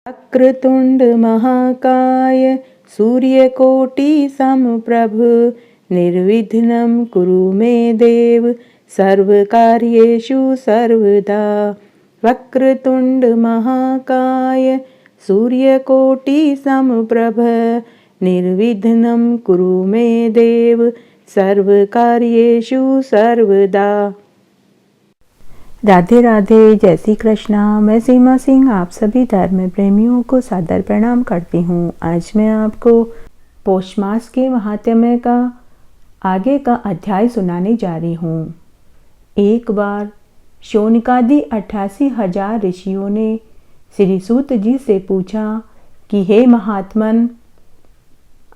वक्रतुंड महाकाय सूर्यकोटि समप्रभ निर्विघ्नं कुरु मे देव सर्वकार्येषु सर्वदा। वक्रतुंड महाकाय सूर्यकोटि समप्रभ निर्विघ्नं कुरु मे देव सर्वकार्येषु सर्वदा। राधे राधे, जय श्री कृष्णा। मैं सीमा सिंह आप सभी धर्म प्रेमियों को सादर प्रणाम करती हूँ। आज मैं आपको पौष मास के महात्म्य का आगे का अध्याय सुनाने जा रही हूँ। एक बार शौनकादि 88,000 ऋषियों ने श्री सूत जी से पूछा कि हे महात्मन,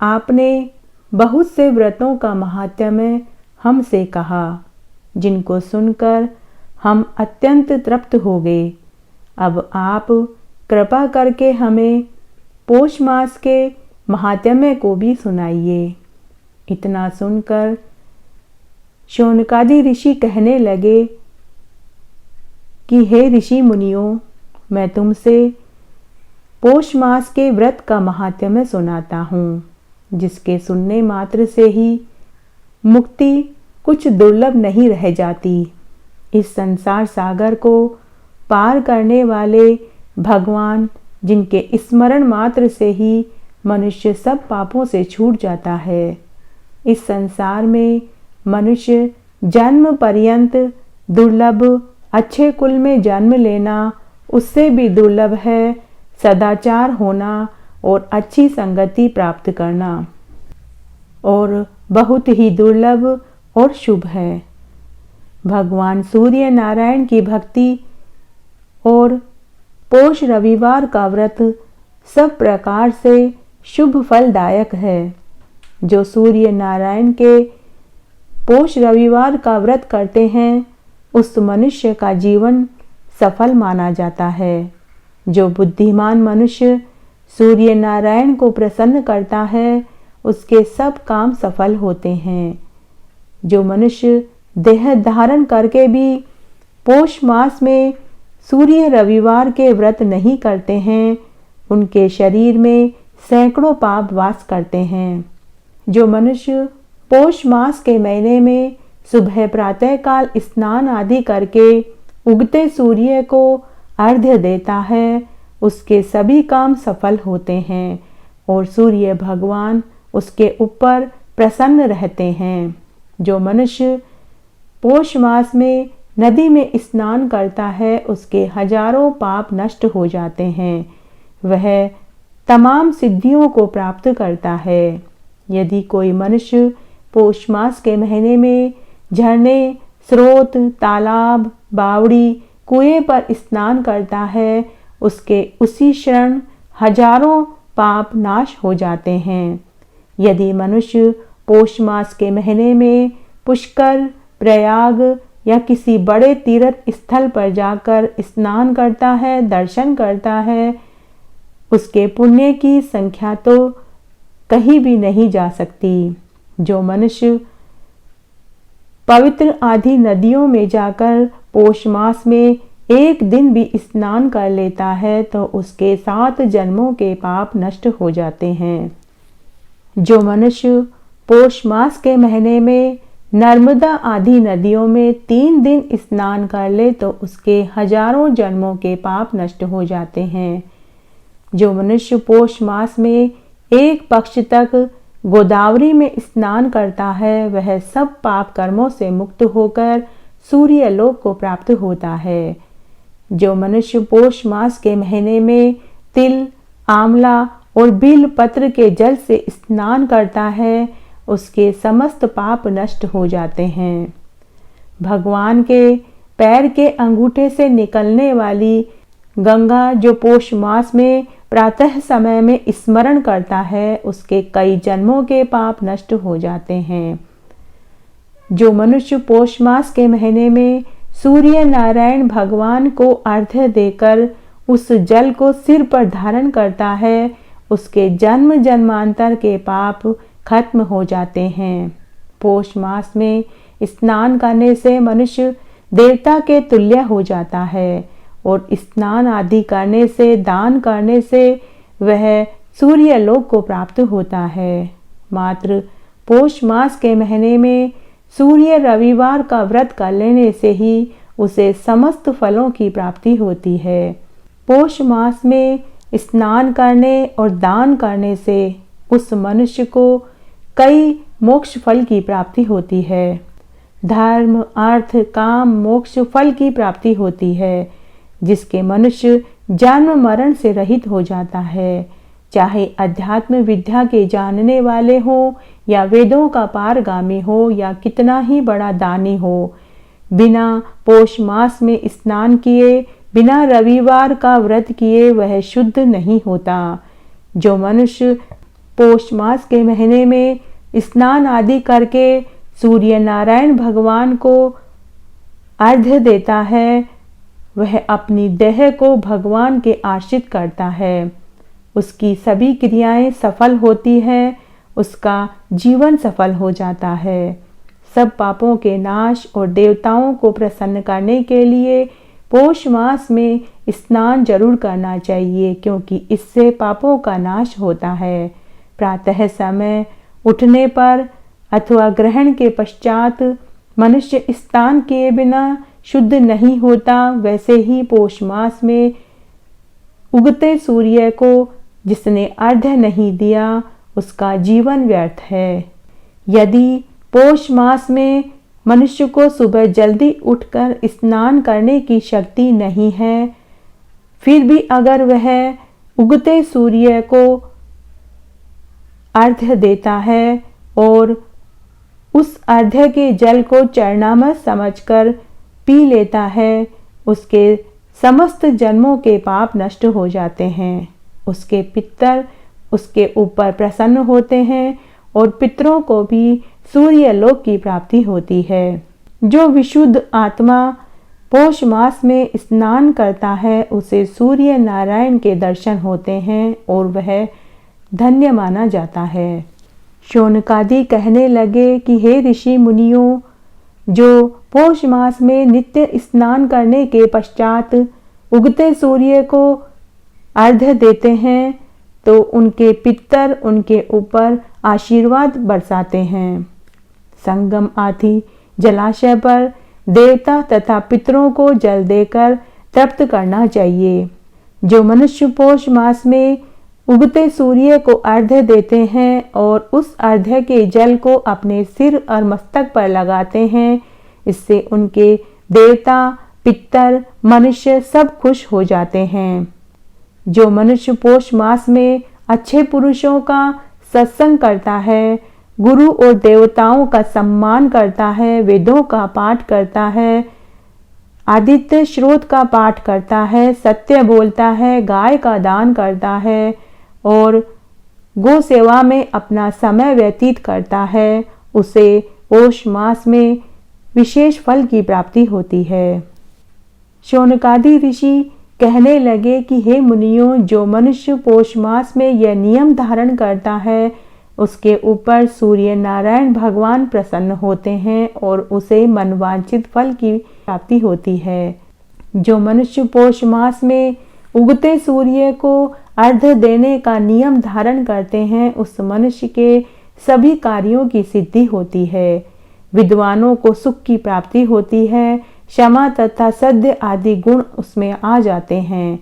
आपने बहुत से व्रतों का महात्म्य हमसे कहा, जिनको सुनकर हम अत्यंत तृप्त हो गए। अब आप कृपा करके हमें पौष मास के महात्म्य को भी सुनाइए। इतना सुनकर शौनकादि ऋषि कहने लगे कि हे ऋषि मुनियों, मैं तुमसे पौष मास के व्रत का महात्म्य सुनाता हूँ, जिसके सुनने मात्र से ही मुक्ति कुछ दुर्लभ नहीं रह जाती। इस संसार सागर को पार करने वाले भगवान, जिनके स्मरण मात्र से ही मनुष्य सब पापों से छूट जाता है। इस संसार में मनुष्य जन्म पर्यंत दुर्लभ अच्छे कुल में जन्म लेना, उससे भी दुर्लभ है सदाचार होना और अच्छी संगति प्राप्त करना, और बहुत ही दुर्लभ और शुभ है। भगवान सूर्य नारायण की भक्ति और पौष रविवार का व्रत सब प्रकार से शुभ फलदायक है। जो सूर्य नारायण के पौष रविवार का व्रत करते हैं, उस मनुष्य का जीवन सफल माना जाता है। जो बुद्धिमान मनुष्य सूर्य नारायण को प्रसन्न करता है, उसके सब काम सफल होते हैं। जो मनुष्य देह धारण करके भी पौष मास में सूर्य रविवार के व्रत नहीं करते हैं, उनके शरीर में सैकड़ों पाप वास करते हैं। जो मनुष्य पौष मास के महीने में सुबह प्रातः काल स्नान आदि करके उगते सूर्य को अर्घ्य देता है, उसके सभी काम सफल होते हैं और सूर्य भगवान उसके ऊपर प्रसन्न रहते हैं। जो मनुष्य पौष मास में नदी में स्नान करता है, उसके हजारों पाप नष्ट हो जाते हैं। वह तमाम सिद्धियों को प्राप्त करता है। यदि कोई मनुष्य पौष मास के महीने में झरने, स्रोत, तालाब, बावड़ी, कुएं पर स्नान करता है, उसके उसी क्षण हजारों पाप नाश हो जाते हैं। यदि मनुष्य पौष मास के महीने में पुष्कर, प्रयाग या किसी बड़े तीर्थ स्थल पर जाकर स्नान करता है, दर्शन करता है, उसके पुण्य की संख्या तो कहीं भी नहीं जा सकती। जो मनुष्य पवित्र आदि नदियों में जाकर पौष मास में एक दिन भी स्नान कर लेता है, तो उसके 7 जन्मों के पाप नष्ट हो जाते हैं। जो मनुष्य पौष मास के महीने में नर्मदा आदि नदियों में 3 दिन स्नान कर ले, तो उसके हजारों जन्मों के पाप नष्ट हो जाते हैं। जो मनुष्य पौष मास में एक पक्ष तक गोदावरी में स्नान करता है, वह सब पाप कर्मों से मुक्त होकर सूर्य लोक को प्राप्त होता है। जो मनुष्य पौष मास के महीने में तिल, आंवला और बेल पत्र के जल से स्नान करता है, उसके समस्त पाप नष्ट हो जाते हैं। भगवान के पैर के अंगूठे से निकलने वाली गंगा, जो पौष मास में प्रातः समय में स्मरण करता है, उसके कई जन्मों के पाप नष्ट हो जाते हैं। जो मनुष्य पौष मास के महीने में सूर्य नारायण भगवान को अर्घ्य देकर उस जल को सिर पर धारण करता है, उसके जन्म जन्मांतर के पाप खत्म हो जाते हैं। पौष मास में स्नान करने से मनुष्य देवता के तुल्य हो जाता है और स्नान आदि करने से, दान करने से वह सूर्य लोक को प्राप्त होता है। मात्र पौष मास के महीने में सूर्य रविवार का व्रत कर लेने से ही उसे समस्त फलों की प्राप्ति होती है। पौष मास में स्नान करने और दान करने से उस मनुष्य को कई मोक्ष फल की प्राप्ति होती है। धर्म, अर्थ, काम, मोक्ष फल की प्राप्ति होती है, जिसके मनुष्य जन्म मरण से रहित हो जाता है। चाहे अध्यात्म विद्या के जानने वाले हो या वेदों का पारगामी हो या कितना ही बड़ा दानी हो, बिना पौष मास में स्नान किए, बिना रविवार का व्रत किए वह शुद्ध नहीं होता। जो मनुष्य पौष मास के महीने में स्नान आदि करके सूर्य नारायण भगवान को अर्घ्य देता है, वह अपनी देह को भगवान के आश्रित करता है। उसकी सभी क्रियाएं सफल होती हैं, उसका जीवन सफल हो जाता है। सब पापों के नाश और देवताओं को प्रसन्न करने के लिए पौष मास में स्नान जरूर करना चाहिए, क्योंकि इससे पापों का नाश होता है। प्रातः समय उठने पर अथवा ग्रहण के पश्चात मनुष्य स्नान किए बिना शुद्ध नहीं होता। वैसे ही पौष मास में उगते सूर्य को जिसने अर्घ्य नहीं दिया, उसका जीवन व्यर्थ है। यदि पौष मास में मनुष्य को सुबह जल्दी उठकर स्नान करने की शक्ति नहीं है, फिर भी अगर वह उगते सूर्य को अर्घ्य देता है और उस अर्घ्य के जल को चरणामृत समझकर पी लेता है, उसके समस्त जन्मों के पाप नष्ट हो जाते हैं। उसके पितर उसके ऊपर प्रसन्न होते हैं और पितरों को भी सूर्य लोक की प्राप्ति होती है। जो विशुद्ध आत्मा पौष मास में स्नान करता है, उसे सूर्य नारायण के दर्शन होते हैं और वह धन्य माना जाता है। शौनकादि कहने लगे कि हे ऋषि मुनियों, जो पौष मास में नित्य स्नान करने के पश्चात उगते सूर्य को अर्घ्य देते हैं, तो उनके पितर उनके ऊपर आशीर्वाद बरसाते हैं। संगम आदि जलाशय पर देवता तथा पितरों को जल देकर तृप्त करना चाहिए। जो मनुष्य पौष मास में उगते सूर्य को अर्घ्य देते हैं और उस अर्घ्य के जल को अपने सिर और मस्तक पर लगाते हैं, इससे उनके देवता, पितर, मनुष्य सब खुश हो जाते हैं। जो मनुष्य पौष मास में अच्छे पुरुषों का सत्संग करता है, गुरु और देवताओं का सम्मान करता है, वेदों का पाठ करता है, आदित्य स्रोत का पाठ करता है, सत्य बोलता है, गाय का दान करता है और गो सेवा में अपना समय व्यतीत करता है, उसे पौष मास में विशेष फल की प्राप्ति होती है। शौनकादि ऋषि कहने लगे कि हे मुनियों, जो मनुष्य पौष मास में यह नियम धारण करता है, उसके ऊपर सूर्य नारायण भगवान प्रसन्न होते हैं और उसे मनवांछित फल की प्राप्ति होती है। जो मनुष्य पौष मास में उगते सूर्य को अर्घ्य देने का नियम धारण करते हैं, उस मनुष्य के सभी कार्यों की सिद्धि होती है। विद्वानों को सुख की प्राप्ति होती है, क्षमा तथा सद्य आदि गुण उसमें आ जाते हैं।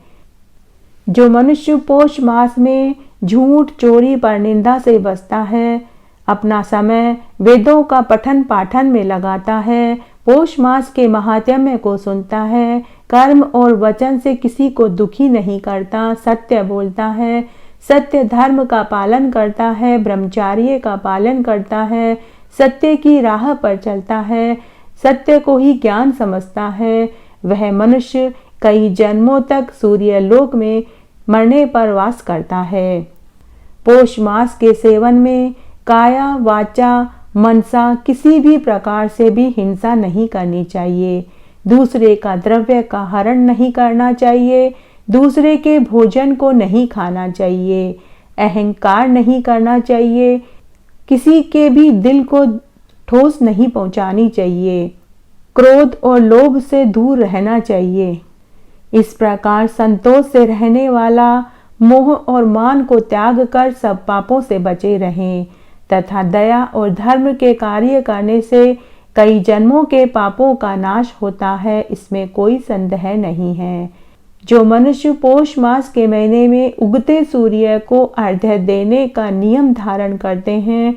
जो मनुष्य पौष मास में झूठ, चोरी, परनिंदा से बचता है, अपना समय वेदों का पठन पाठन में लगाता है, पौष मास के महात्म्य को सुनता है, कर्म और वचन से किसी को दुखी नहीं करता, सत्य बोलता है, सत्य धर्म का पालन करता है, ब्रह्मचर्य का पालन करता है, सत्य की राह पर चलता है, सत्य को ही ज्ञान समझता है, वह मनुष्य कई जन्मों तक सूर्य लोक में मरने पर वास करता है। पौष मास के सेवन में काया, वाचा, मनसा किसी भी प्रकार से भी हिंसा नहीं करनी चाहिए। दूसरे का द्रव्य का हरण नहीं करना चाहिए, दूसरे के भोजन को नहीं खाना चाहिए, अहंकार नहीं करना चाहिए, किसी के भी दिल को ठोस नहीं पहुंचानी चाहिए, क्रोध और लोभ से दूर रहना चाहिए। इस प्रकार संतोष से रहने वाला मोह और मान को त्याग कर सब पापों से बचे रहें तथा दया और धर्म के कार्य करने से कई जन्मों के पापों का नाश होता है, इसमें कोई संदेह नहीं है। जो मनुष्य पौष मास के महीने में उगते सूर्य को अर्घ्य देने का नियम धारण करते हैं,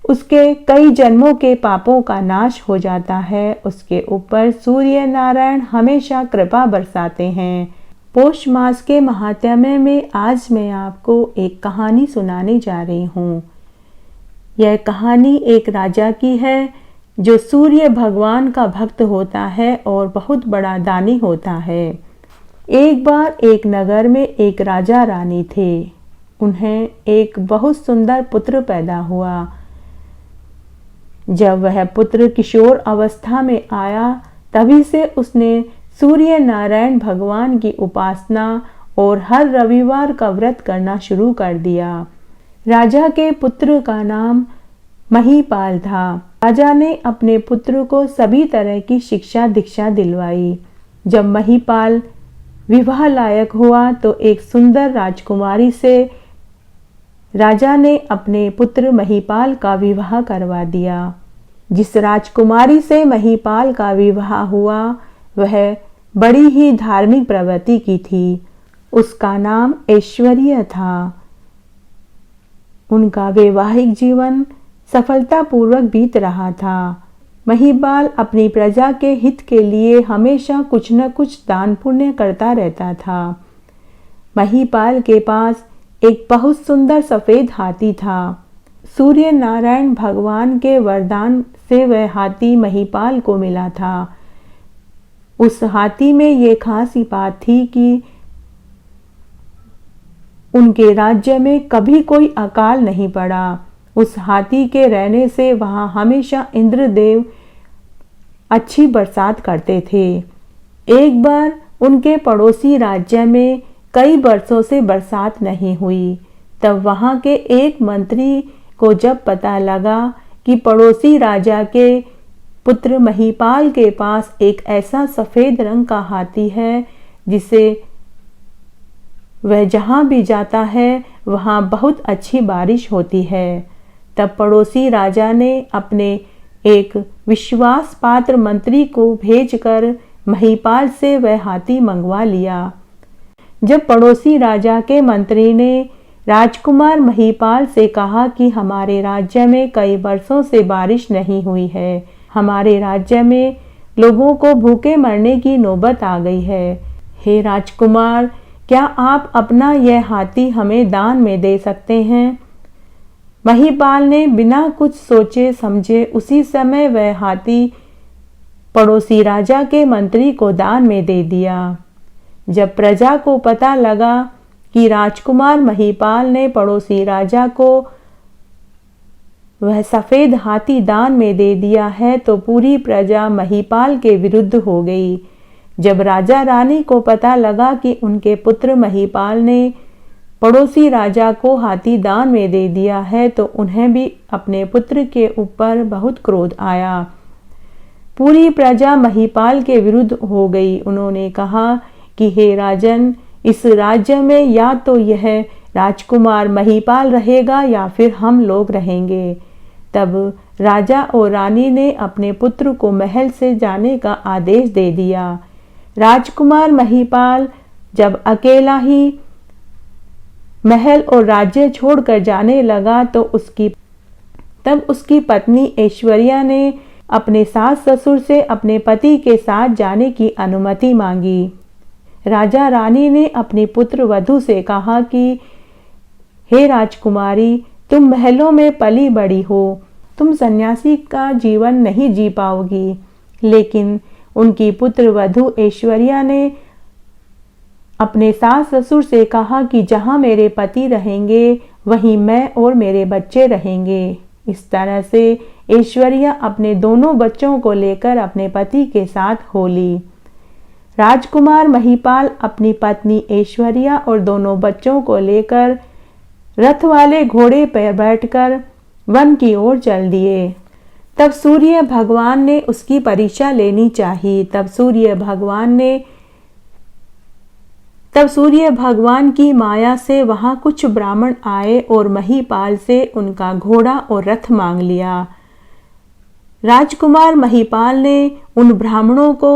उसके कई जन्मों के पापों का नाश हो जाता है। उसके ऊपर सूर्य नारायण हमेशा कृपा बरसाते हैं। पौष मास के महात्म्य में आज मैं आपको एक कहानी सुनाने जा रही हूँ। यह कहानी एक राजा की है जो सूर्य भगवान का भक्त होता है और बहुत बड़ा दानी होता है। एक बार एक नगर में एक राजा रानी थे। उन्हें एक बहुत सुंदर पुत्र पैदा हुआ। जब वह पुत्र किशोर अवस्था में आया, तभी से उसने सूर्य नारायण भगवान की उपासना और हर रविवार का व्रत करना शुरू कर दिया। राजा के पुत्र का नाम महीपाल था। राजा ने अपने पुत्र को सभी तरह की शिक्षा दीक्षा दिलवाई। जब महीपाल विवाह लायक हुआ तो एक सुंदर राजकुमारी से राजा ने अपने पुत्र महीपाल का विवाह करवा दिया। जिस राजकुमारी से महीपाल का विवाह हुआ वह बड़ी ही धार्मिक प्रवृत्ति की थी। उसका नाम ऐश्वर्य था। उनका वैवाहिक जीवन सफलतापूर्वक बीत रहा था। महीपाल अपनी प्रजा के हित के लिए हमेशा कुछ न कुछ दान पुण्य करता रहता था। महीपाल के पास एक बहुत सुंदर सफेद हाथी था। सूर्य नारायण भगवान के वरदान से वह हाथी महीपाल को मिला था। उस हाथी में ये खास बात थी कि उनके राज्य में कभी कोई अकाल नहीं पड़ा। उस हाथी के रहने से वहां हमेशा इंद्रदेव अच्छी बरसात करते थे। एक बार उनके पड़ोसी राज्य में कई वर्षों से बरसात नहीं हुई। तब वहां के एक मंत्री को जब पता लगा कि पड़ोसी राजा के पुत्र महीपाल के पास एक ऐसा सफेद रंग का हाथी है जिसे वह जहां भी जाता है वहां बहुत अच्छी बारिश होती है, तब पड़ोसी राजा ने अपने एक विश्वास पात्र मंत्री को भेजकर महीपाल से वह हाथी मंगवा लिया। जब पड़ोसी राजा के मंत्री ने राजकुमार महीपाल से कहा कि हमारे राज्य में कई वर्षों से बारिश नहीं हुई है, हमारे राज्य में लोगों को भूखे मरने की नौबत आ गई है। हे राजकुमार, क्या आप अपना यह हाथी हमें दान में दे सकते हैं? महीपाल ने बिना कुछ सोचे समझे उसी समय वह हाथी पड़ोसी राजा के मंत्री को दान में दे दिया। जब प्रजा को पता लगा कि राजकुमार महीपाल ने पड़ोसी राजा को वह सफेद हाथी दान में दे दिया है तो पूरी प्रजा महीपाल के विरुद्ध हो गई। जब राजा रानी को पता लगा कि उनके पुत्र महीपाल ने पड़ोसी राजा को हाथी दान में दे दिया है तो उन्हें भी अपने पुत्र के ऊपर बहुत क्रोध आया। पूरी प्रजा महीपाल के विरुद्ध हो गई। उन्होंने कहा कि हे राजन, इस राज्य में या तो यह राजकुमार महीपाल रहेगा या फिर हम लोग रहेंगे। तब राजा और रानी ने अपने पुत्र को महल से जाने का आदेश दे दिया। राजकुमार महीपाल जब अकेला ही महल और राज्य छोड़कर जाने लगा तो उसकी पत्नी ऐश्वर्या ने अपने सास ससुर से अपने पति के साथ जाने की अनुमति मांगी। राजा रानी ने अपनी पुत्र वधू से कहा कि हे राजकुमारी, तुम महलों में पली बड़ी हो, तुम सन्यासी का जीवन नहीं जी पाओगी। लेकिन उनकी पुत्र वधू ऐश्वर्या ने अपने सास ससुर से कहा कि जहां मेरे पति रहेंगे वहीं मैं और मेरे बच्चे रहेंगे। इस तरह से ऐश्वर्या अपने दोनों बच्चों को लेकर अपने पति के साथ हो ली। राजकुमार महीपाल अपनी पत्नी ऐश्वर्या और दोनों बच्चों को लेकर रथ वाले घोड़े पर बैठकर वन की ओर चल दिए। तब सूर्य भगवान ने उसकी परीक्षा लेनी चाहिए। तब सूर्य भगवान ने तब सूर्य भगवान की माया से वहां कुछ ब्राह्मण आए और महीपाल से उनका घोड़ा और रथ मांग लिया। राजकुमार महीपाल ने उन ब्राह्मणों को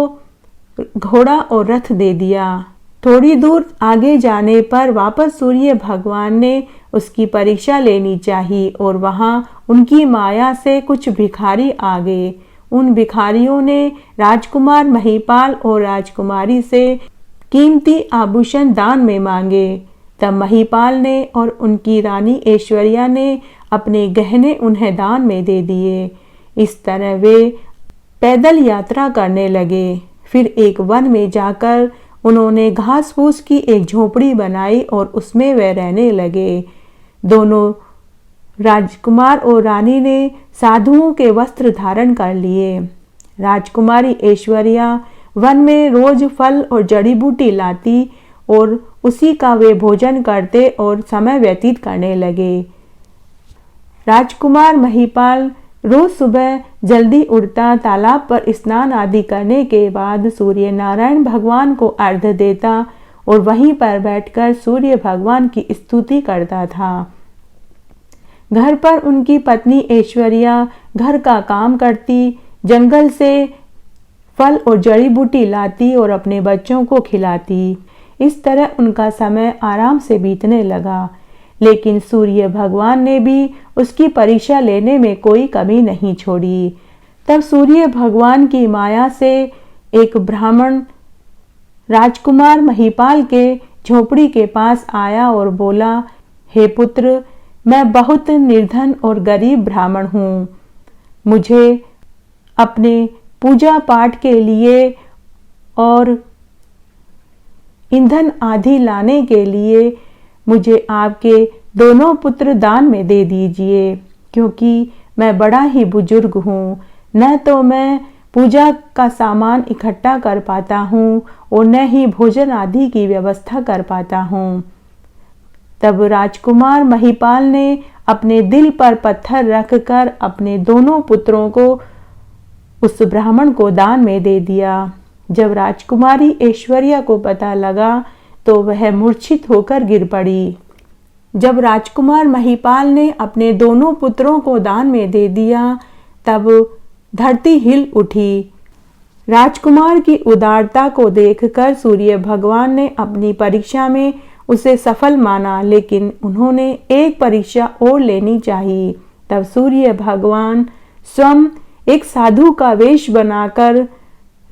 घोड़ा और रथ दे दिया। थोड़ी दूर आगे जाने पर वापस सूर्य भगवान ने उसकी परीक्षा लेनी चाहिए और वहां उनकी माया से कुछ भिखारी आ गए। उन भिखारियों ने राजकुमार महीपाल और राजकुमारी से कीमती आभूषण दान में मांगे। तब महीपाल ने और उनकी रानी ऐश्वर्या ने अपने गहने उन्हें दान में दे दिए। इस तरह वे पैदल यात्रा करने लगे। फिर एक वन में जाकर उन्होंने घास फूस की एक झोपड़ी बनाई और उसमें वे रहने लगे। दोनों राजकुमार और रानी ने साधुओं के वस्त्र धारण कर लिए। राजकुमारी ऐश्वर्या वन में रोज फल और जड़ी बूटी लाती और उसी का वे भोजन करते और समय व्यतीत करने लगे। राजकुमार महीपाल रोज सुबह जल्दी उठता, तालाब पर स्नान आदि करने के बाद सूर्य नारायण भगवान को अर्घ्य देता और वहीं पर बैठकर सूर्य भगवान की स्तुति करता था। घर पर उनकी पत्नी ऐश्वर्या घर का काम करती, जंगल से फल और जड़ी बूटी लाती और अपने बच्चों को खिलाती। इस तरह उनका समय आराम से बीतने लगा। लेकिन सूर्य भगवान ने भी उसकी परीक्षा लेने में कोई कमी नहीं छोड़ी। तब सूर्य भगवान की माया से एक ब्राह्मण राजकुमार महीपाल के झोपड़ी के पास आया और बोला, हे पुत्र, मैं बहुत निर्धन और गरीब ब्राह्मण हूँ। मुझे अपने पूजा पाठ के लिए और ईंधन आदि लाने के लिए मुझे आपके दोनों पुत्र दान में दे दीजिए, क्योंकि मैं बड़ा ही बुजुर्ग हूँ। न तो मैं पूजा का सामान इकट्ठा कर पाता हूँ और न ही भोजन आदि की व्यवस्था कर पाता हूँ। तब राजकुमार महीपाल ने अपने दिल पर पत्थर रखकर अपने दोनों पुत्रों को उस ब्राह्मण को दान में दे दिया। जब राजकुमारी ऐश्वर्या को पता लगा तो वह मूर्छित होकर गिर पड़ी। जब राजकुमार महीपाल ने अपने दोनों पुत्रों को दान में दे दिया तब धरती हिल उठी। राजकुमार की उदारता को देखकर सूर्य भगवान ने अपनी परीक्षा में उसे सफल माना, लेकिन उन्होंने एक परीक्षा और लेनी चाहिए। तब सूर्य भगवान स्वयं एक साधु का वेश बनाकर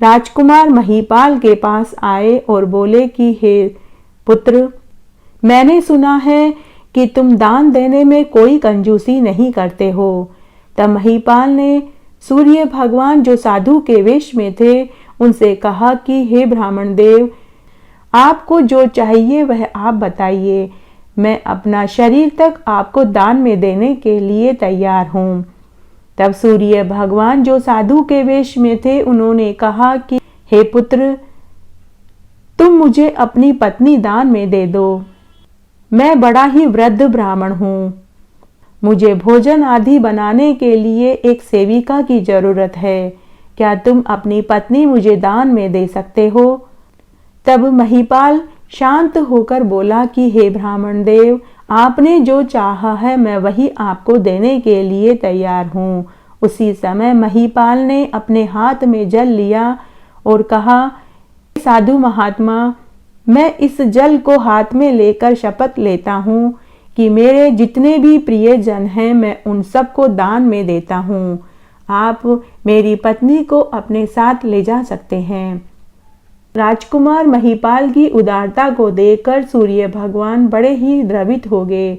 राजकुमार महीपाल के पास आए और बोले कि हे पुत्र, मैंने सुना है कि तुम दान देने में कोई कंजूसी नहीं करते हो। तब महीपाल ने सूर्य भगवान जो साधु के वेश में थे उनसे कहा कि हे ब्राह्मण देव, आपको जो चाहिए वह आप बताइए, मैं अपना शरीर तक आपको दान में देने के लिए तैयार हूँ। तब सूर्य भगवान जो साधु के वेश में थे उन्होंने कहा कि हे पुत्र, तुम मुझे अपनी पत्नी दान में दे दो। मैं बड़ा ही वृद्ध ब्राह्मण हूँ। मुझे भोजन आदि बनाने के लिए एक सेविका की जरूरत है। क्या तुम अपनी पत्नी मुझे दान में दे सकते हो? तब महीपाल शांत होकर बोला कि हे ब्राह्मण देव, आपने जो चाहा है मैं वही आपको देने के लिए तैयार हूँ। उसी समय महीपाल ने अपने हाथ में जल लिया और कहा, साधु महात्मा, मैं इस जल को हाथ में लेकर शपथ लेता हूँ कि मेरे जितने भी प्रियजन हैं मैं उन सबको दान में देता हूँ। आप मेरी पत्नी को अपने साथ ले जा सकते हैं। राजकुमार महीपाल की उदारता को देखकर सूर्य भगवान बड़े ही द्रवित हो गए।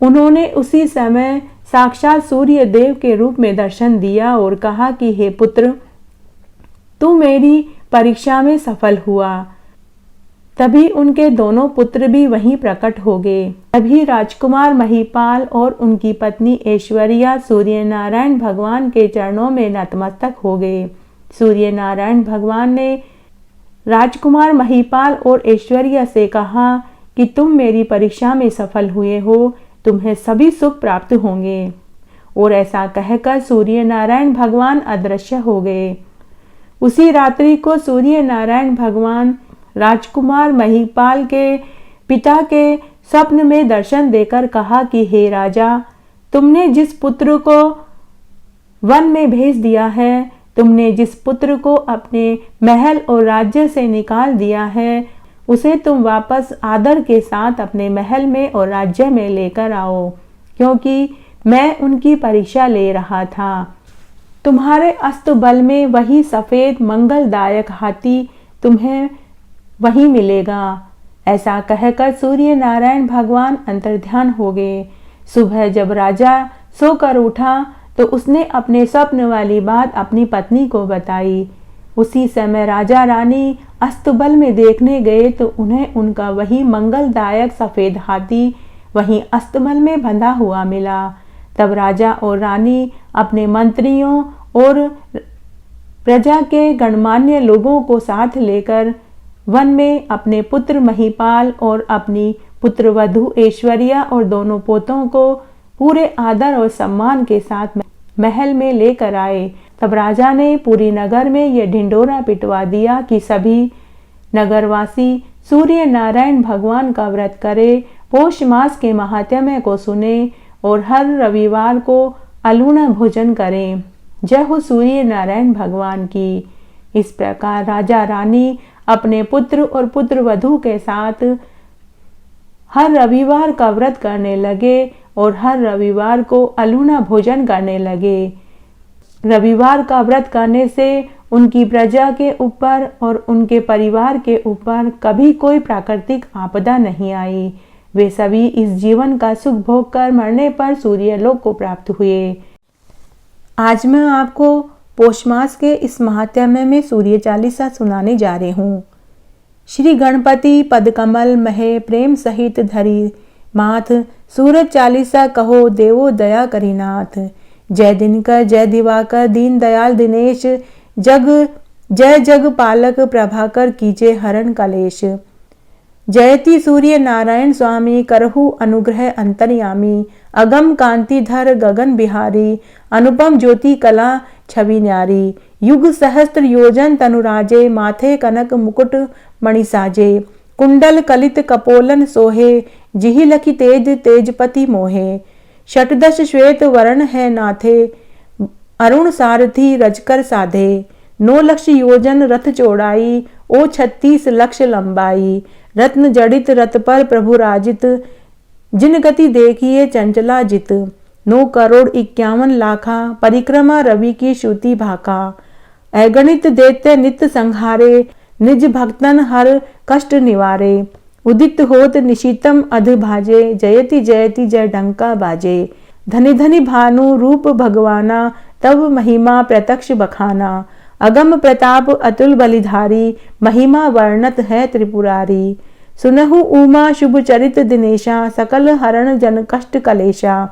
उन्होंने उसी समय साक्षात सूर्य देव के रूप में दर्शन दिया और कहा कि हे पुत्र, तू मेरी परीक्षा में सफल हुआ। तभी उनके दोनों पुत्र भी वहीं प्रकट हो गए। तभी राजकुमार महीपाल और उनकी ऐश्वर्या ऐश्वर्या सूर्य नारायण भगवान के चरणों में नतमस्तक हो गए। सूर्य नारायण भगवान ने राजकुमार महीपाल और ऐश्वर्या से कहा कि तुम मेरी परीक्षा में सफल हुए हो, तुम्हें सभी सुख प्राप्त होंगे। और ऐसा कहकर सूर्य नारायण भगवान अदृश्य हो गए। उसी रात्रि को सूर्य नारायण भगवान राजकुमार महिपाल के पिता के स्वप्न में दर्शन देकर कहा कि हे राजा, तुमने जिस पुत्र को वन में भेज दिया है, तुमने जिस पुत्र को अपने महल और राज्य से निकाल दिया है, उसे तुम वापस आदर के साथ अपने महल में और राज्य में लेकर आओ, क्योंकि मैं उनकी परीक्षा ले रहा था। तुम्हारे अस्तबल में वही सफेद मंगलदायक हाथी तुम्हें वहीं मिलेगा। ऐसा कहकर सूर्य नारायण भगवान अंतर्ध्यान हो गए। सुबह जब राजा सोकर उठा तो उसने अपने स्वप्न वाली बात अपनी पत्नी को बताई। उसी समय राजा रानी अस्तबल में देखने गए तो उन्हें उनका वही मंगलदायक सफेद हाथी वहीं अस्तबल में बंधा हुआ मिला। तब राजा और रानी अपने मंत्रियों और प्रजा के गणमान्य लोगों को साथ लेकर वन में अपने पुत्र महिपाल और अपनी पुत्रवधू ऐश्वर्या और दोनों पोतों को पूरे आदर और सम्मान के साथ महल में लेकर आए। तब राजा ने पूरी नगर में यह ढिंडोरा पिटवा दिया कि सभी नगरवासी सूर्य नारायण भगवान का व्रत करें, पौष मास के महात्म्य को सुने और हर रविवार को अलूना भोजन करें। जय हो सूर्य नारायण भगवान की। इस प्रकार राजा रानी अपने पुत्र और पुत्रवधू के साथ हर रविवार का व्रत करने लगे और हर रविवार को अलूना भोजन करने लगे। रविवार का व्रत करने से उनकी प्रजा के ऊपर और उनके परिवार के ऊपर कभी कोई प्राकृतिक आपदा नहीं आई। वे सभी इस जीवन का सुख भोग कर मरने पर सूर्यलोक को प्राप्त हुए। आज मैं आपको पौष मास के इस महात्म्य में सूर्य चालीसा सुनाने जा रही हूँ। श्री गणपति पदकमल महे प्रेम सहित धरी माथ, सूरज चालीसा कहो देवो दया करीनाथ। जय दिनकर जय दिवाकर दीन दयाल दिनेश, जय जग पालक प्रभाकर कीजे हरण कलेश। जयति सूर्य नारायण स्वामी करहु अनुग्रह अंतर्यामी, अगम कांति धर गगन बिहारी, अनुपम ज्योति कला छवि न्यारी। युग सहस्त्र योजन तनुराजे, माथे कनक मुकुट मणि साजे। कुंडल कलित कपोलन सोहे, जिहि लखि तेज तेजपति मोहे। षटदश श्वेत वर्ण है नाथे, अरुण सारथी रजकर साधे। 9 लक्ष योजन रथ चौड़ाई, ओ 36 लक्ष लंबाई। रत्न जड़ित रथ पर प्रभु राजित, जिन गति देखिए चंचला जित। 9 करोड़ 51 लाखा, परिक्रमा रवि की श्रुति भाका। अगणित दैत्य नित्य संहारे, निज भक्तन हर कष्ट निवारे। उदित होत निशितम अध भाजे, जयति जयति जय डंका बाजे। धनि धनि भानु रूप भगवाना, तब महिमा प्रत्यक्ष बखाना। अगम प्रताप अतुल बलिधारी, महिमा वर्णत है त्रिपुरारी। सुनहु उमा शुभ चरित दिनेशा, सकल हरण जन कष्ट कलेशा।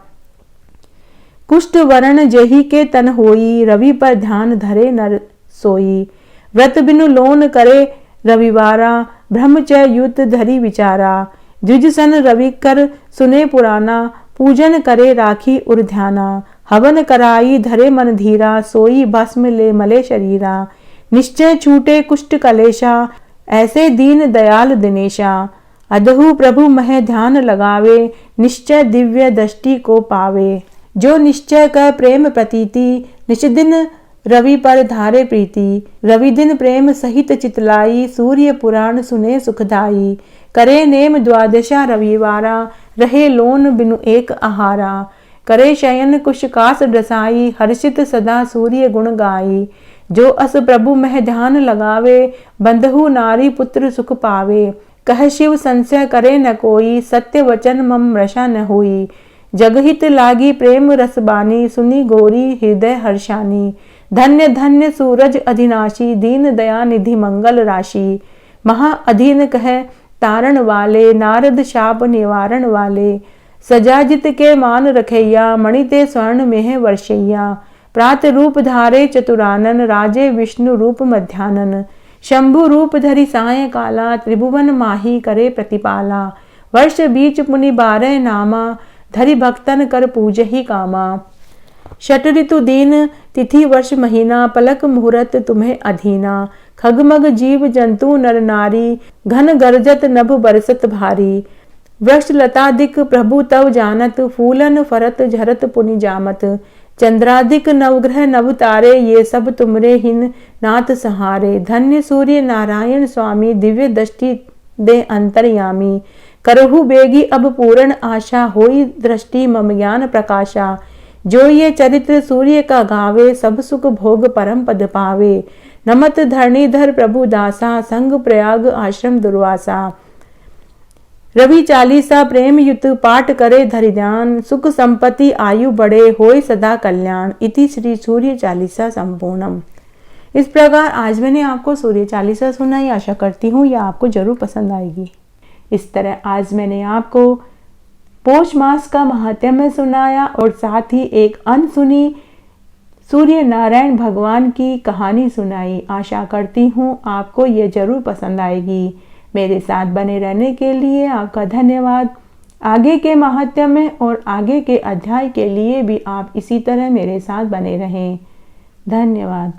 कुष्ठ वरण जही के तन होई, रवि पर ध्यान धरे नर सोई। व्रत बिनु लोन करे रविवारा, ब्रह्मचर्य युत धरी विचारा। द्विज सन रवि कर सुने पुराना, पूजन करे राखी उर ध्याना। हवन कराई धरे मन धीरा, सोई भस्म ले मले शरीरा। निश्चय छूटे कुष्ठ कलेशा, ऐसे दीन दयाल दिनेशा। अदहु प्रभु मह ध्यान लगावे, निश्चय दिव्य दृष्टि को पावे। जो निश्चय कर प्रेम प्रतीति, निष्दिन रवि पर धारे प्रीति। रवि दिन प्रेम सहित चितलाई, सूर्य पुराण सुने सुखदाई। करे नेम द्वादशा रविवारा, रहे लोन बिनु एक आहारा। करे शयन कुश कास डसाई, हर्षित सदा सूर्य गुण गाई। जो अस प्रभु मह ध्यान लगावे, बंधु नारी पुत्र सुख पावे। कह शिव संशय करे न कोई, सत्य वचन मम रशा न होई। जगहित लागी प्रेम रसबानी, सुनी गोरी हृदय हर्षानी। धन्य धन्य सूरज अधिनाशी, दीन दया निधि मंगल राशि। महा अधीन कह तारण वाले, नारद शाप निवारण वाले। सजाजित के मान रखैया, मणिते स्वर्ण में वर्षैया। प्रात रूप धारे चतुरानन, राजे विष्णु रूप मध्यानन। शंभु रूप धरि साय काला, त्रिभुवन माही करे प्रतिपाला। वर्ष बीच पुनि 12 नामा, धरि भक्तन कर पूजहि कामा। षट ऋतु दीन तिथि वर्ष महीना, पलक मुहूर्त तुम्हें अधीना। खगमग जीव जंतु नर नारी, घन गरजत नभ बरसत भारी। वृक्ष लतादिक प्रभु तव जानत, फूलन फरत झरत पुनि जामत। चंद्रादिक नवग्रह नव तारे, ये सब तुमरे हिन नाथ सहारे। धन्य सूर्य नारायण स्वामी, दिव्य दृष्टि दे अंतर्यामी। करहु बेगी अब पूर्ण आशा, होई दृष्टि मम ज्ञान प्रकाशा। जो ये चरित्र सूर्य का गावे, सब सुख भोग परम पद पावे। नमत धरणीधर प्रभु दासा, संग प्रयाग आश्रम दुर्वासा। रवि चालीसा प्रेम युत, पाठ करे धरि ध्यान। सुख संपत्ति आयु बढ़े, होय सदा कल्याण। इति श्री सूर्य चालीसा संपूर्णम। इस प्रकार आज मैंने आपको सूर्य चालीसा सुनाई। आशा करती हूँ यह आपको जरूर पसंद आएगी। इस तरह आज मैंने आपको पौष मास का महात्म्य सुनाया और साथ ही एक अनसुनी सूर्य नारायण भगवान की कहानी सुनाई। आशा करती हूँ आपको ये जरूर पसंद आएगी। मेरे साथ बने रहने के लिए आपका धन्यवाद। आगे के महात्म्य और आगे के अध्याय के लिए भी आप इसी तरह मेरे साथ बने रहें। धन्यवाद।